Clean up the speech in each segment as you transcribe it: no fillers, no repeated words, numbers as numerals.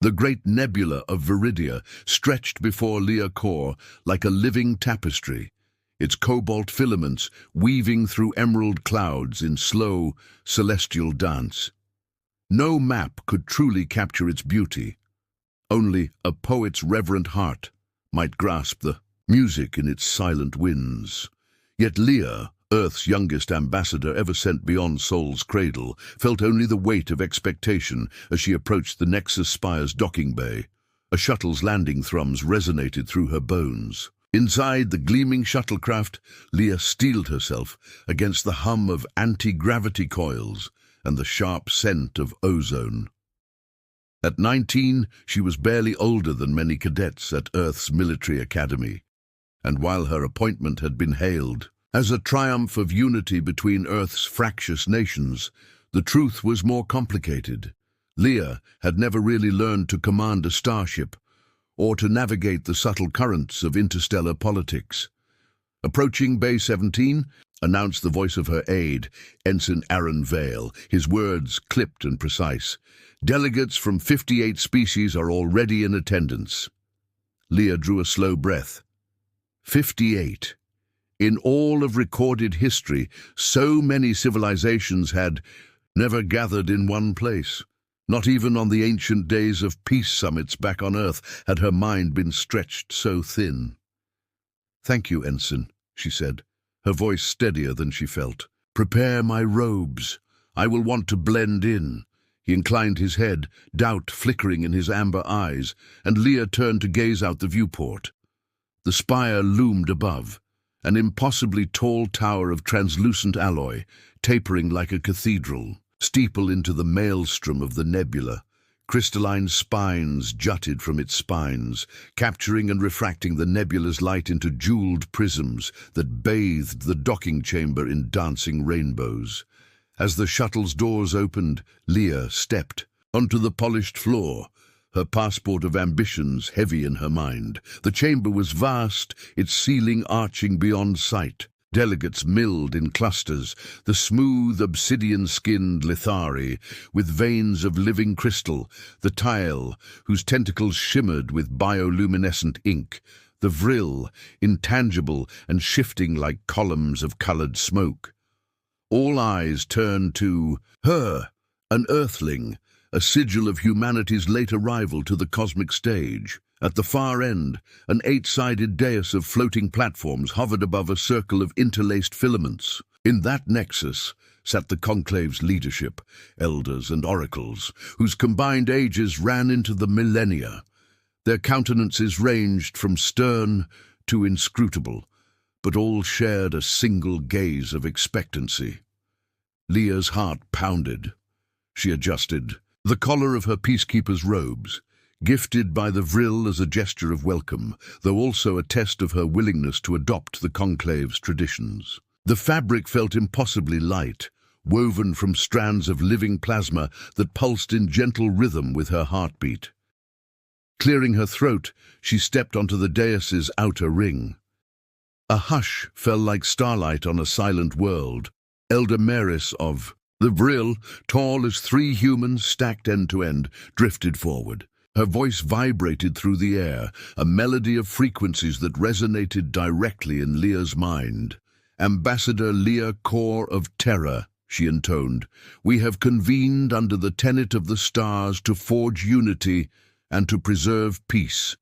The great nebula of Viridia stretched before Leah Core like a living tapestry, its cobalt filaments weaving through emerald clouds in slow, celestial dance. No map could truly capture its beauty. Only a poet's reverent heart might grasp the music in its silent winds. Yet Leah, Earth's youngest ambassador ever sent beyond Sol's cradle, felt only the weight of expectation as she approached the Nexus Spire's docking bay. A shuttle's landing thrums resonated through her bones. Inside the gleaming shuttlecraft, Leah steeled herself against the hum of anti-gravity coils and the sharp scent of ozone. At 19, she was barely older than many cadets at Earth's military academy, and while her appointment had been hailed as a triumph of unity between Earth's fractious nations, the truth was more complicated. Leah had never really learned to command a starship or to navigate the subtle currents of interstellar politics. Approaching Bay 17, announced the voice of her aide, Ensign Aaron Vale, his words clipped and precise. Delegates from 58 species are already in attendance. Leah drew a slow breath. 58. In all of recorded history, so many civilizations had never gathered in one place. Not even on the ancient days of peace summits back on Earth had her mind been stretched so thin. "Thank you, Ensign," she said, her voice steadier than she felt. "Prepare my robes. I will want to blend in." He inclined his head, doubt flickering in his amber eyes, and Leah turned to gaze out the viewport. The spire loomed above, an impossibly tall tower of translucent alloy, tapering like a cathedral, steeple into the maelstrom of the nebula. Crystalline spines jutted from its spines, capturing and refracting the nebula's light into jeweled prisms that bathed the docking chamber in dancing rainbows. As the shuttle's doors opened, Leah stepped onto the polished floor, her passport of ambitions heavy in her mind. The chamber was vast, its ceiling arching beyond sight. Delegates milled in clusters, the smooth obsidian-skinned Lithari, with veins of living crystal, the Tile, whose tentacles shimmered with bioluminescent ink, the Vril, intangible and shifting like columns of colored smoke. All eyes turned to her, an earthling, a sigil of humanity's late arrival to the cosmic stage. At the far end, an 8-sided dais of floating platforms hovered above a circle of interlaced filaments. In that nexus sat the conclave's leadership, elders and oracles, whose combined ages ran into the millennia. Their countenances ranged from stern to inscrutable, but all shared a single gaze of expectancy. Leah's heart pounded. She adjusted the collar of her peacekeeper's robes, gifted by the Vril as a gesture of welcome, though also a test of her willingness to adopt the conclave's traditions. The fabric felt impossibly light, woven from strands of living plasma that pulsed in gentle rhythm with her heartbeat. Clearing her throat, she stepped onto the dais's outer ring. A hush fell like starlight on a silent world. Elder Maris of the Vril, tall as 3 humans stacked end to end, drifted forward. Her voice vibrated through the air, a melody of frequencies that resonated directly in Leah's mind. "Ambassador Leah Core of Terra," she intoned, "we have convened under the tenet of the stars to forge unity and to preserve peace.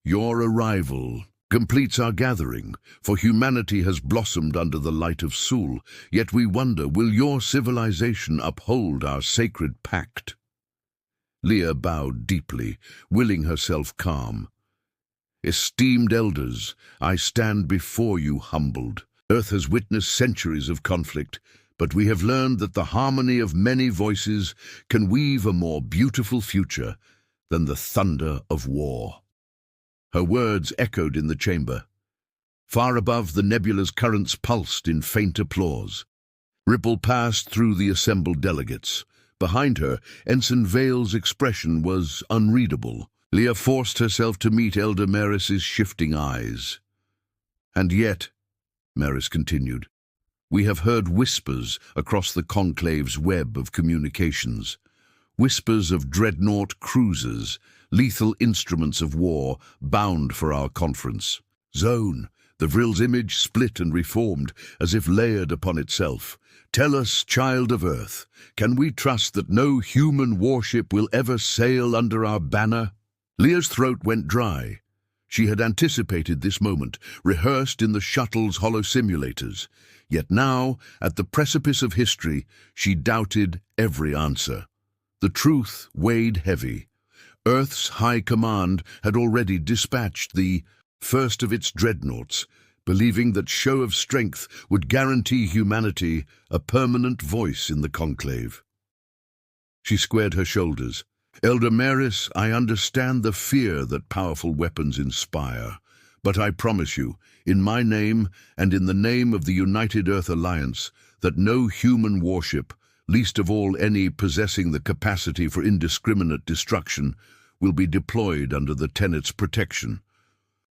Your arrival completes our gathering, for humanity has blossomed under the light of Sul, yet we wonder, will your civilization uphold our sacred pact?" Leah bowed deeply, willing herself calm. "Esteemed elders, I stand before you humbled. Earth has witnessed centuries of conflict, but we have learned that the harmony of many voices can weave a more beautiful future than the thunder of war." Her words echoed in the chamber. Far above, the nebula's currents pulsed in faint applause. Ripple passed through the assembled delegates. Behind her, Ensign Vale's expression was unreadable. Leah forced herself to meet Elder Maris's shifting eyes. "And yet," Maris continued, "we have heard whispers across the conclave's web of communications. Whispers of dreadnought cruisers, lethal instruments of war bound for our conference. Zone. The Vril's image split and reformed, as if layered upon itself. Tell us, child of Earth, can we trust that no human warship will ever sail under our banner? Leah's throat went dry. She had anticipated this moment, rehearsed in the shuttle's hollow simulators. Yet now, at the precipice of history, she doubted every answer. The truth weighed heavy. Earth's high command had already dispatched the first of its dreadnoughts, believing that show of strength would guarantee humanity a permanent voice in the conclave. She squared her shoulders. Elder Maris, I understand the fear that powerful weapons inspire, but I promise you, in my name and in the name of the United Earth Alliance, that no human warship, least of all any possessing the capacity for indiscriminate destruction, will be deployed under the Tenet's protection.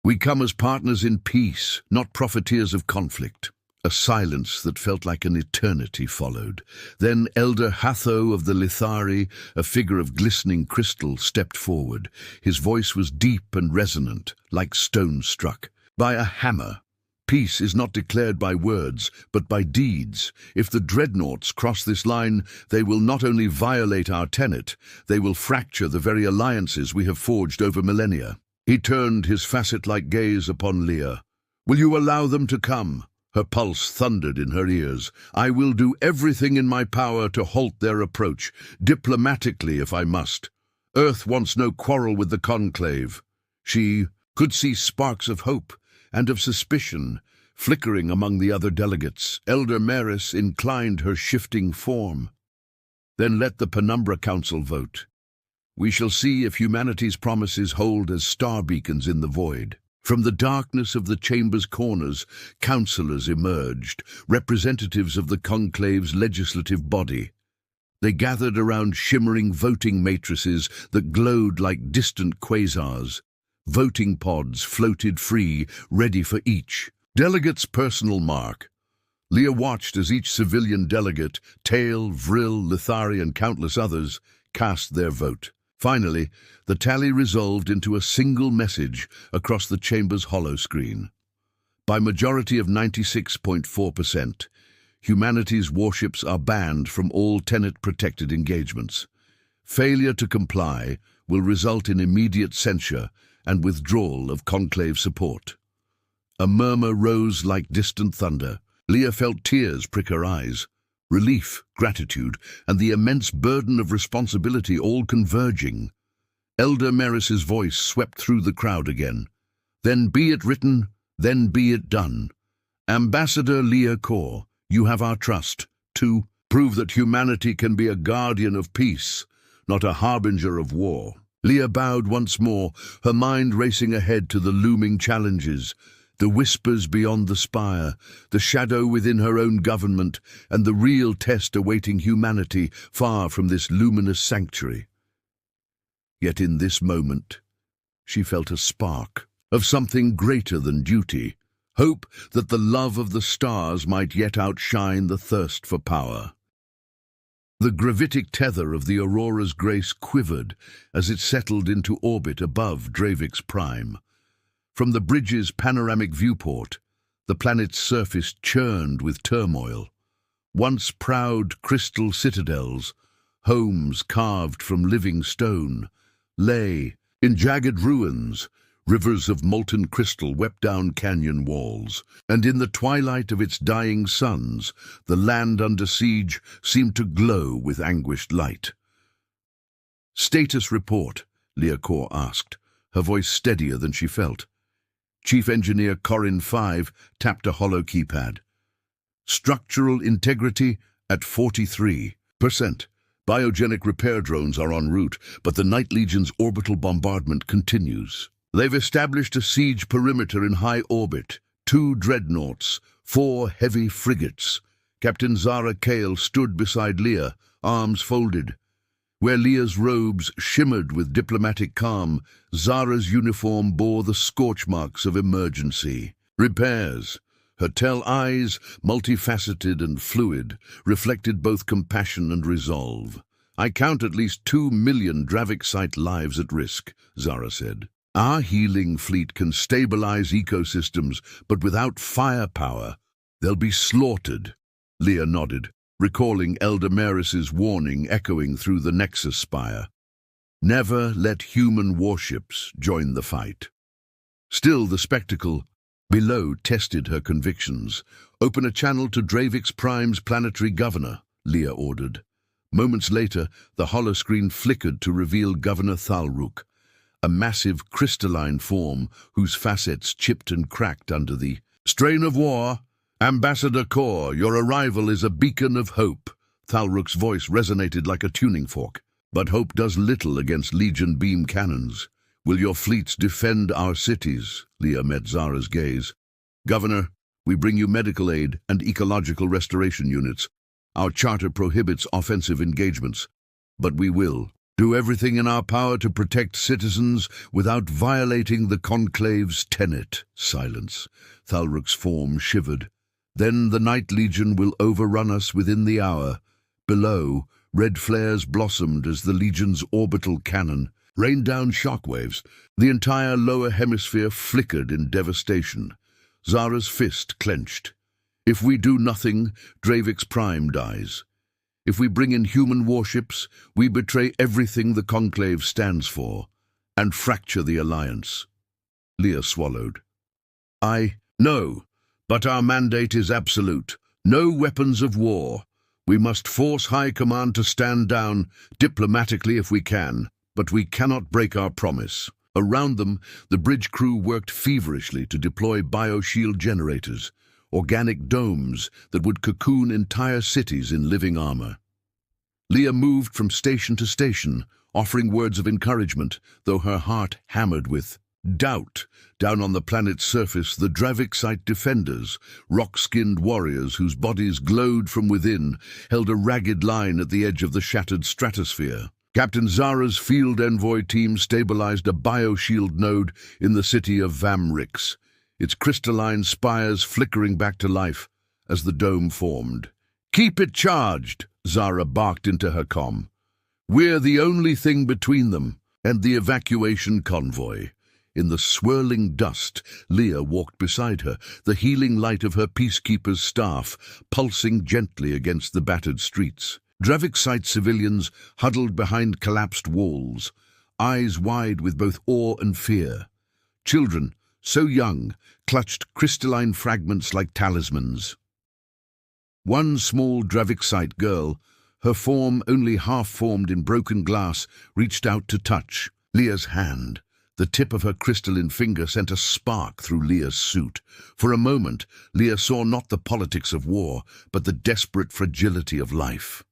We come as partners in peace, not profiteers of conflict. A silence that felt like an eternity followed. Then Elder Hatho of the Lithari, a figure of glistening crystal, stepped forward. His voice was deep and resonant, like stone struck by a hammer. Peace is not declared by words, but by deeds. If the dreadnoughts cross this line, they will not only violate our tenet, they will fracture the very alliances we have forged over millennia. He turned his facet-like gaze upon Leah. Will you allow them to come? Her pulse thundered in her ears. I will do everything in my power to halt their approach, diplomatically if I must. Earth wants no quarrel with the conclave. She could see sparks of hope and of suspicion flickering among the other delegates. Elder Maris inclined her shifting form. Then let the Penumbra Council vote. We shall see if humanity's promises hold as star beacons in the void. From the darkness of the chamber's corners, councillors emerged, representatives of the conclave's legislative body. They gathered around shimmering voting matrices that glowed like distant quasars. Voting pods floated free, ready for each delegate's personal mark. Leah watched as each civilian delegate, Tail, Vril, Lithari, and countless others, cast their vote. Finally, the tally resolved into a single message across the chamber's hollow screen. By majority of 96.4%, humanity's warships are banned from all Tenet-protected engagements. Failure to comply will result in immediate censure and withdrawal of conclave support. A murmur rose like distant thunder. Leah felt tears prick her eyes. Relief, gratitude, and the immense burden of responsibility all converging. Elder Maris's voice swept through the crowd again. Then be it written, then be it done. Ambassador Leah Kor, you have our trust, to prove that humanity can be a guardian of peace, not a harbinger of war. Leah bowed once more, her mind racing ahead to the looming challenges, the whispers beyond the spire, the shadow within her own government, and the real test awaiting humanity far from this luminous sanctuary. Yet in this moment, she felt a spark of something greater than duty, hope that the love of the stars might yet outshine the thirst for power. The gravitic tether of the Aurora's grace quivered as it settled into orbit above Dravik's prime. From the bridge's panoramic viewport, the planet's surface churned with turmoil. Once proud crystal citadels, homes carved from living stone, lay in jagged ruins. Rivers of molten crystal wept down canyon walls, and in the twilight of its dying suns, the land under siege seemed to glow with anguished light. "Status report," Leah Kor asked, her voice steadier than she felt. Chief Engineer Corin 5 tapped a hollow keypad. "Structural integrity at 43%. Biogenic repair drones are en route, but the Night Legion's orbital bombardment continues. They've established a siege perimeter in high orbit, 2 dreadnoughts, 4 heavy frigates." Captain Zara Kale stood beside Leah, arms folded. Where Leah's robes shimmered with diplomatic calm, Zara's uniform bore the scorch marks of emergency. Repairs. Her tell eyes, multifaceted and fluid, reflected both compassion and resolve. I count at least 2 million Dravixite lives at risk, Zara said. Our healing fleet can stabilize ecosystems, but without firepower, they'll be slaughtered. Leah nodded, recalling Elder Maris's warning echoing through the Nexus spire. Never let human warships join the fight. Still, the spectacle below tested her convictions. Open a channel to Dravix Prime's planetary governor, Leah ordered. Moments later, the holoscreen flickered to reveal Governor Thalruk, a massive crystalline form whose facets chipped and cracked under the strain of war. Ambassador Kor, your arrival is a beacon of hope. Thalruk's voice resonated like a tuning fork. But hope does little against Legion beam cannons. Will your fleets defend our cities? Leah met Zara's gaze. Governor, we bring you medical aid and ecological restoration units. Our charter prohibits offensive engagements, but we will do everything in our power to protect citizens without violating the Conclave's tenet. Silence. Thalruk's form shivered. Then the Night Legion will overrun us within the hour. Below, red flares blossomed as the Legion's orbital cannon rained down shockwaves. The entire lower hemisphere flickered in devastation. Zara's fist clenched. If we do nothing, Dravix Prime dies. If we bring in human warships, we betray everything the Conclave stands for, and fracture the Alliance. Leah swallowed. I know, but our mandate is absolute. No weapons of war. We must force High Command to stand down, diplomatically if we can, but we cannot break our promise. Around them, the bridge crew worked feverishly to deploy bioshield generators, organic domes that would cocoon entire cities in living armor. Leah moved from station to station, offering words of encouragement, though her heart hammered with doubt. Down on the planet's surface, the Dravixite defenders, rock-skinned warriors whose bodies glowed from within, held a ragged line at the edge of the shattered stratosphere. Captain Zara's field envoy team stabilized a bioshield node in the city of Vamrix, its crystalline spires flickering back to life as the dome formed. "Keep it charged," Zara barked into her comm. "We're the only thing between them and the evacuation convoy." In the swirling dust, Leah walked beside her, the healing light of her peacekeeper's staff pulsing gently against the battered streets. Dravixite civilians huddled behind collapsed walls, eyes wide with both awe and fear. Children, so young, clutched crystalline fragments like talismans. One small Dravixite girl, her form only half-formed in broken glass, reached out to touch Leah's hand. The tip of her crystalline finger sent a spark through Leah's suit. For a moment, Leah saw not the politics of war, but the desperate fragility of life.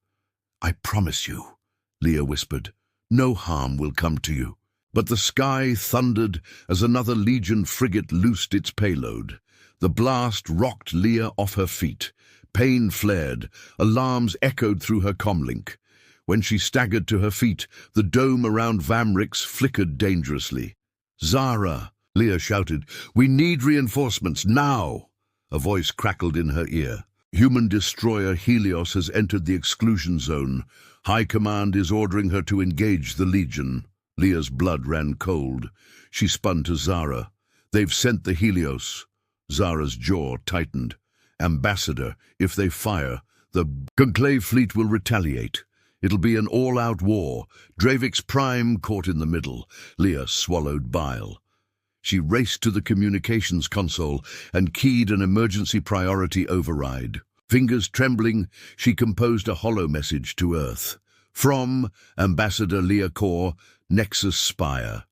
"I promise you," Leah whispered, "no harm will come to you." But the sky thundered as another Legion frigate loosed its payload. The blast rocked Leah off her feet. Pain flared, alarms echoed through her comlink. When she staggered to her feet, the dome around Vamrix flickered dangerously. "Zara!" Leah shouted. "We need reinforcements, now!" A voice crackled in her ear. "Human destroyer Helios has entered the exclusion zone. High Command is ordering her to engage the Legion." Leah's blood ran cold. She spun to Zara. "They've sent the Helios." Zara's jaw tightened. "Ambassador, if they fire, the Conclave fleet will retaliate. It'll be an all-out war. Dravix Prime caught in the middle." Leah swallowed bile. She raced to the communications console and keyed an emergency priority override. Fingers trembling, she composed a hollow message to Earth. From Ambassador Leah Kor, Nexus Spire.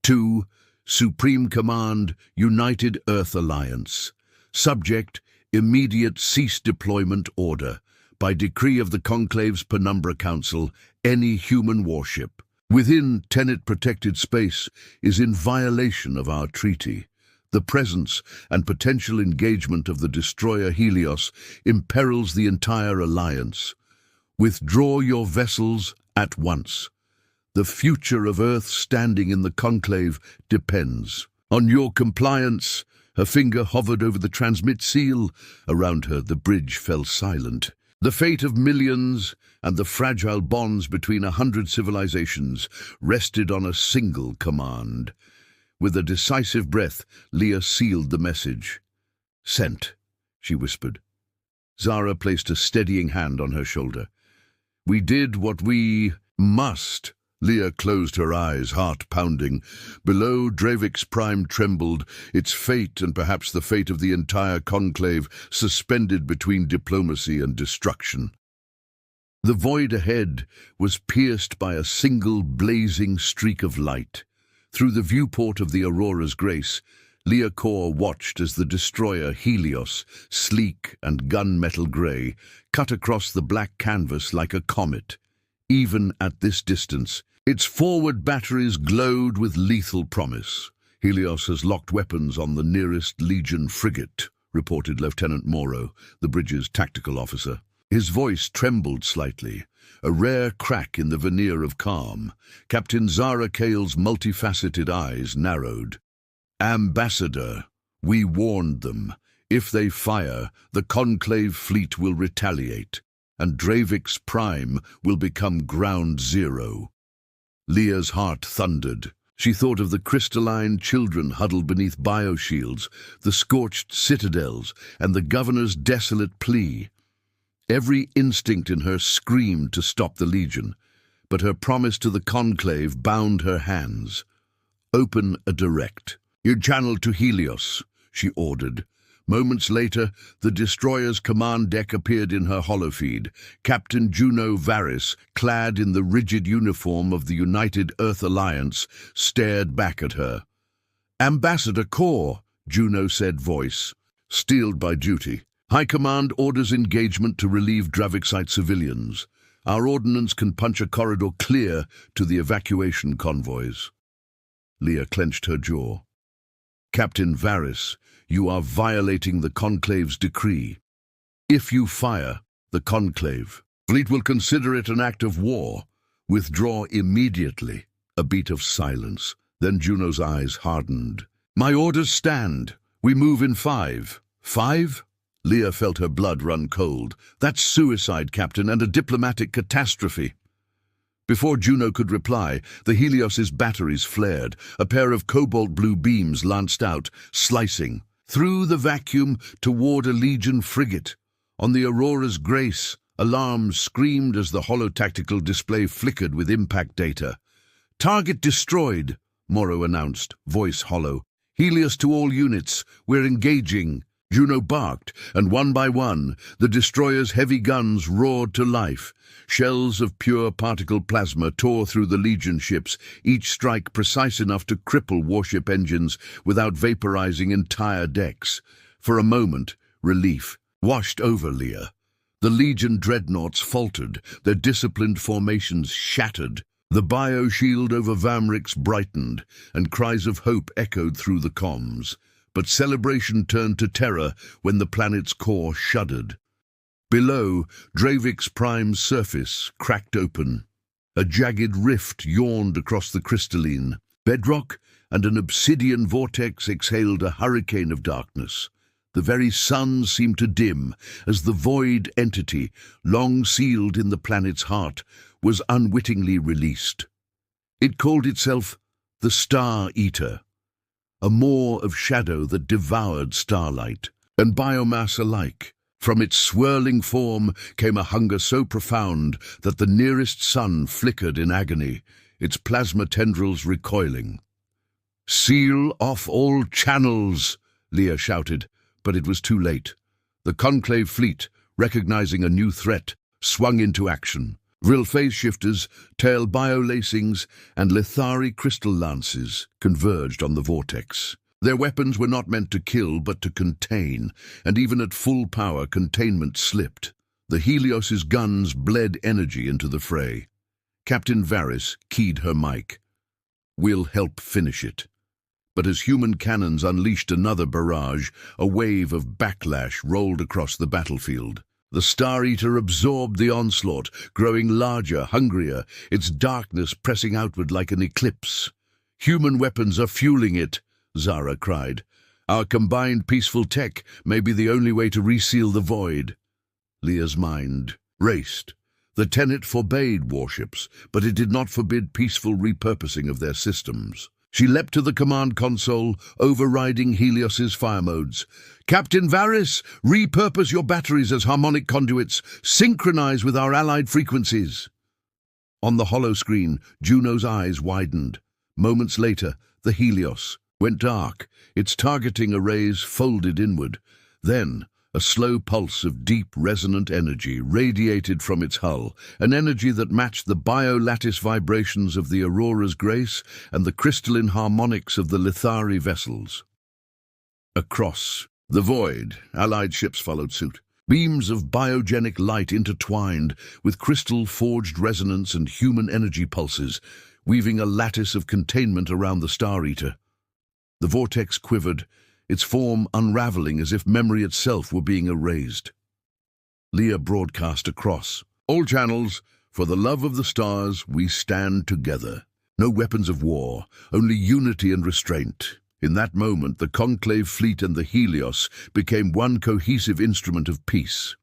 To Supreme Command, United Earth Alliance. Subject, immediate cease deployment order. By decree of the Conclave's Penumbra Council, any human warship within Tenet-protected space is in violation of our treaty. The presence and potential engagement of the destroyer Helios imperils the entire alliance. Withdraw your vessels at once. The future of Earth standing in the Conclave depends on your compliance. Her finger hovered over the transmit seal. Around her, the bridge fell silent. The fate of millions and the fragile bonds between 100 civilizations rested on a single command. With a decisive breath, Leah sealed the message. "Sent," she whispered. Zara placed a steadying hand on her shoulder. "We did what we must." Leah closed her eyes, heart pounding. Below, Dravik's prime trembled, its fate and perhaps the fate of the entire conclave suspended between diplomacy and destruction. The void ahead was pierced by a single blazing streak of light. Through the viewport of the Aurora's Grace, Leah Kor watched as the destroyer Helios, sleek and gunmetal grey, cut across the black canvas like a comet. Even at this distance, its forward batteries glowed with lethal promise. "Helios has locked weapons on the nearest Legion frigate," reported Lieutenant Morrow, the bridge's tactical officer. His voice trembled slightly, a rare crack in the veneer of calm. Captain Zara Kale's multifaceted eyes narrowed. "Ambassador, we warned them. If they fire, the Conclave fleet will retaliate, and Dravik's Prime will become ground zero." Leah's heart thundered. She thought of the crystalline children huddled beneath bioshields, the scorched citadels, and the governor's desolate plea. Every instinct in her screamed to stop the Legion, but her promise to the Conclave bound her hands. "Open a direct. You channel to Helios," she ordered. Moments later, the destroyer's command deck appeared in her holofeed. Captain Juno Varys, clad in the rigid uniform of the United Earth Alliance, stared back at her. "Ambassador Kor," Juno said, voice steeled by duty. "High Command orders engagement to relieve Draviksite civilians. Our ordnance can punch a corridor clear to the evacuation convoys." Leah clenched her jaw. "Captain Varys, you are violating the Conclave's decree. If you fire, the Conclave fleet will consider it an act of war. Withdraw immediately." A beat of silence. Then Juno's eyes hardened. "My orders stand. We move in 5. 5? Leah felt her blood run cold. "That's suicide, Captain, and a diplomatic catastrophe." Before Juno could reply, the Helios's batteries flared. A pair of cobalt-blue beams lanced out, slicing through the vacuum toward a Legion frigate. On the Aurora's Grace, alarms screamed as the holotactical display flickered with impact data. "Target destroyed," Morrow announced, voice hollow. "Helios to all units. We're engaging." Juno barked, and one by one, the destroyer's heavy guns roared to life. Shells of pure particle plasma tore through the Legion ships, each strike precise enough to cripple warship engines without vaporizing entire decks. For a moment, relief washed over Leah. The Legion dreadnoughts faltered, their disciplined formations shattered. The bioshield over Vamrix brightened, and cries of hope echoed through the comms. But celebration turned to terror when the planet's core shuddered. Below, Dravik's Prime's surface cracked open. A jagged rift yawned across the crystalline bedrock, and an obsidian vortex exhaled a hurricane of darkness. The very sun seemed to dim as the void entity, long sealed in the planet's heart, was unwittingly released. It called itself the Star Eater, a maw of shadow that devoured starlight and biomass alike. From its swirling form came a hunger so profound that the nearest sun flickered in agony, its plasma tendrils recoiling. "Seal off all channels," Leah shouted, but it was too late. The Conclave fleet, recognizing a new threat, swung into action. Vril phase shifters, tail biolacings, and Lithari crystal lances converged on the vortex. Their weapons were not meant to kill, but to contain, and even at full power, containment slipped. The Helios's guns bled energy into the fray. Captain Varys keyed her mic. "We'll help finish it." But as human cannons unleashed another barrage, a wave of backlash rolled across the battlefield. The Star Eater absorbed the onslaught, growing larger, hungrier, its darkness pressing outward like an eclipse. "Human weapons are fueling it," Zara cried. "Our combined peaceful tech may be the only way to reseal the void." Leah's mind raced. The Tenet forbade warships, but it did not forbid peaceful repurposing of their systems. She leapt to the command console, overriding Helios's fire modes. "Captain Varys, repurpose your batteries as harmonic conduits. Synchronize with our allied frequencies." On the hollow screen, Juno's eyes widened. Moments later, the Helios went dark, its targeting arrays folded inward. Then, a slow pulse of deep, resonant energy radiated from its hull, an energy that matched the biolattice vibrations of the Aurora's grace and the crystalline harmonics of the Lithari vessels. Across the void, Allied ships followed suit. Beams of biogenic light intertwined with crystal-forged resonance and human energy pulses, weaving a lattice of containment around the Star Eater. The vortex quivered, its form unraveling as if memory itself were being erased. Leah broadcast across. "All channels, for the love of the stars, we stand together. No weapons of war, only unity and restraint." In that moment, the Conclave fleet and the Helios became one cohesive instrument of peace.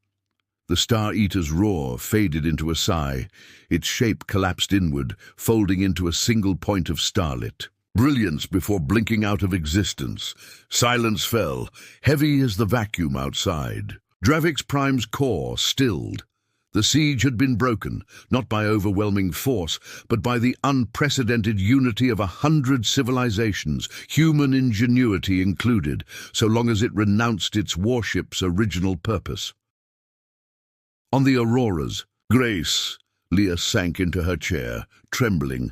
The Star Eater's roar faded into a sigh. Its shape collapsed inward, folding into a single point of starlit brilliance before blinking out of existence. Silence fell, heavy as the vacuum outside. Dravix Prime's core stilled. The siege had been broken, not by overwhelming force, but by the unprecedented unity of 100 civilizations, human ingenuity included, so long as it renounced its warship's original purpose. On the Aurora's grace, Leah sank into her chair, trembling.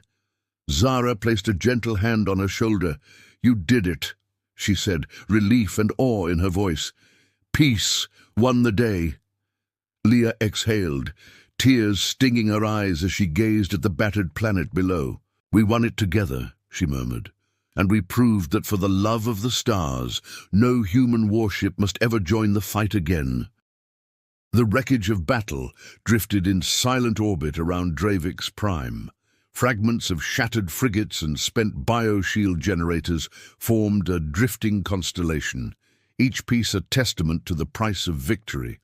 Zara placed a gentle hand on her shoulder. "You did it," she said, relief and awe in her voice. "Peace won the day." Leah exhaled, tears stinging her eyes as she gazed at the battered planet below. "We won it together," she murmured, "and we proved that for the love of the stars, no human warship must ever join the fight again." The wreckage of battle drifted in silent orbit around Dravix Prime. Fragments of shattered frigates and spent bioshield generators formed a drifting constellation, each piece a testament to the price of victory.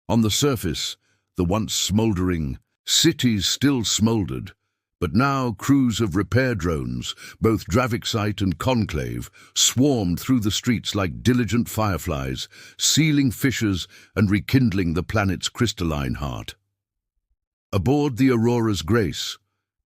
On the surface, the once smouldering cities still smouldered, but now crews of repair drones, both Dravixite and Conclave, swarmed through the streets like diligent fireflies, sealing fissures and rekindling the planet's crystalline heart. Aboard the Aurora's Grace,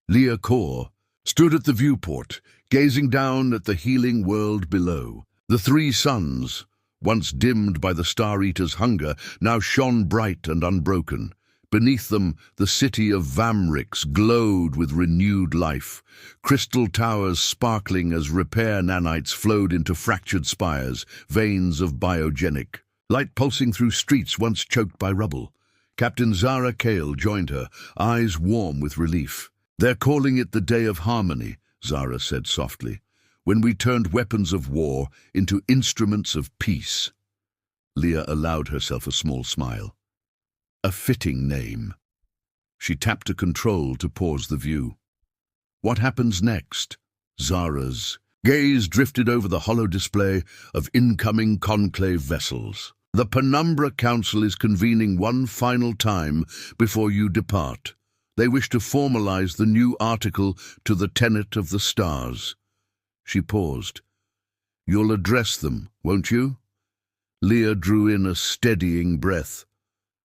Leah Core stood at the viewport, gazing down at the healing world below. The three suns, once dimmed by the Star Eater's hunger, now shone bright and unbroken. Beneath them, the city of Vamrix glowed with renewed life, crystal towers sparkling as repair nanites flowed into fractured spires, veins of biogenic light pulsing through streets once choked by rubble. Captain Zara Kale joined her, eyes warm with relief. "They're calling it the Day of Harmony," Zara said softly, "when we turned weapons of war into instruments of peace." Leah allowed herself a small smile. A fitting name. She tapped a control to pause the view. What happens next? Zara's gaze drifted over the hollow display of incoming Conclave vessels. "The Penumbra Council is convening one final time before you depart. They wish to formalize the new article to the Tenet of the Stars." She paused. "You'll address them, won't you?" Leah drew in a steadying breath.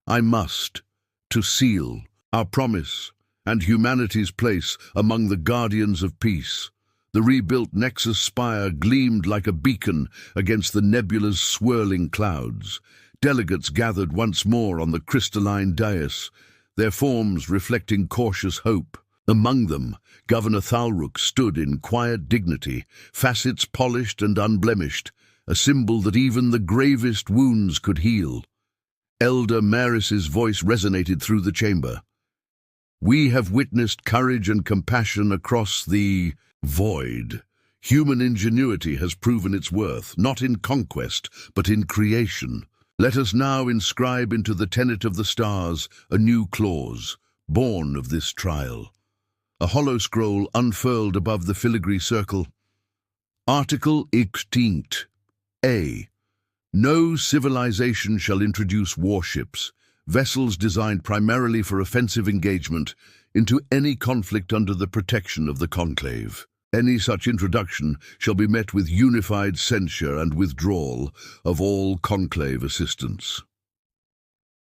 "I must, to seal our promise and humanity's place among the guardians of peace." The rebuilt Nexus spire gleamed like a beacon against the nebula's swirling clouds. Delegates gathered once more on the crystalline dais, their forms reflecting cautious hope. Among them, Governor Thalruk stood in quiet dignity, facets polished and unblemished, a symbol that even the gravest wounds could heal. Elder Maris's voice resonated through the chamber. "We have witnessed courage and compassion across the void. Human ingenuity has proven its worth, not in conquest, but in creation. Let us now inscribe into the Tenet of the Stars a new clause, born of this trial." A hollow scroll unfurled above the filigree circle. Article extinct. A. No civilization shall introduce warships, vessels designed primarily for offensive engagement into any conflict under the protection of the Conclave. Any such introduction shall be met with unified censure and withdrawal of all Conclave assistance.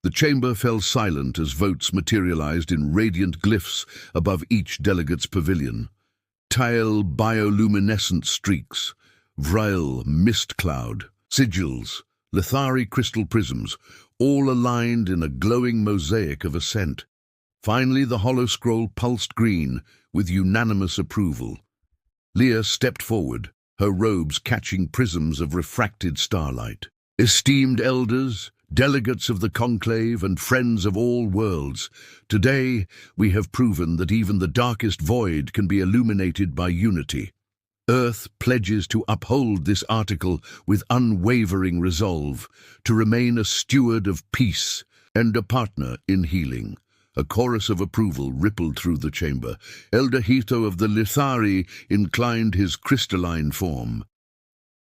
The chamber fell silent as votes materialized in radiant glyphs above each delegate's pavilion. Tile bioluminescent streaks, Vril mist cloud, sigils, Lithari crystal prisms, all aligned in a glowing mosaic of assent. Finally, the hollow scroll pulsed green with unanimous approval. Leah stepped forward, her robes catching prisms of refracted starlight. Esteemed elders, delegates of the Conclave and friends of all worlds, today we have proven that even the darkest void can be illuminated by unity. Earth pledges to uphold this article with unwavering resolve, to remain a steward of peace and a partner in healing. A chorus of approval rippled through the chamber. Elder Hitho of the Lithari inclined his crystalline form.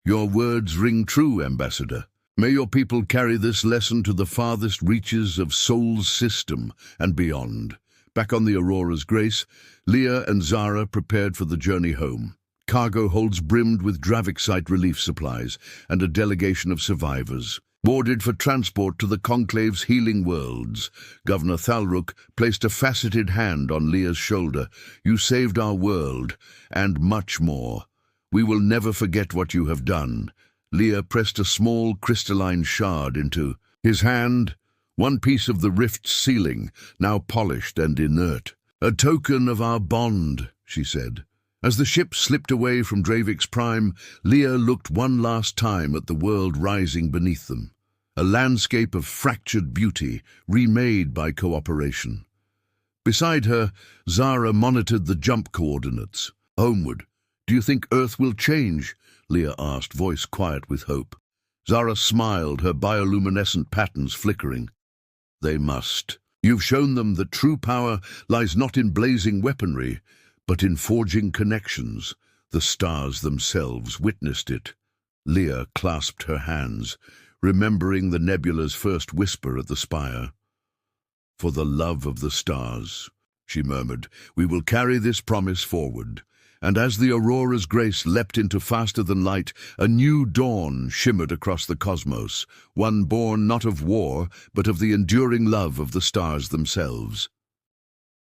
Your words ring true, Ambassador. May your people carry this lesson to the farthest reaches of Sol's system and beyond. Back on the Aurora's Grace, Leah and Zara prepared for the journey home. Cargo holds brimmed with Dravixite relief supplies and a delegation of survivors. Boarded for transport to the Conclave's healing worlds, Governor Thalruk placed a faceted hand on Leah's shoulder. You saved our world, and much more. We will never forget what you have done. Leah pressed a small crystalline shard into his hand, one piece of the rift's ceiling, now polished and inert. A token of our bond, she said. As the ship slipped away from Dravix Prime, Leah looked one last time at the world rising beneath them. A landscape of fractured beauty, remade by cooperation. Beside her, Zara monitored the jump coordinates. Homeward. Do you think Earth will change? Leah asked, voice quiet with hope. Zara smiled, her bioluminescent patterns flickering. They must. You've shown them that true power lies not in blazing weaponry, but in forging connections. The stars themselves witnessed it. Leah clasped her hands, remembering the nebula's first whisper at the spire. For the love of the stars, she murmured, we will carry this promise forward. And as the Aurora's Grace leapt into faster than light, a new dawn shimmered across the cosmos, one born not of war, but of the enduring love of the stars themselves.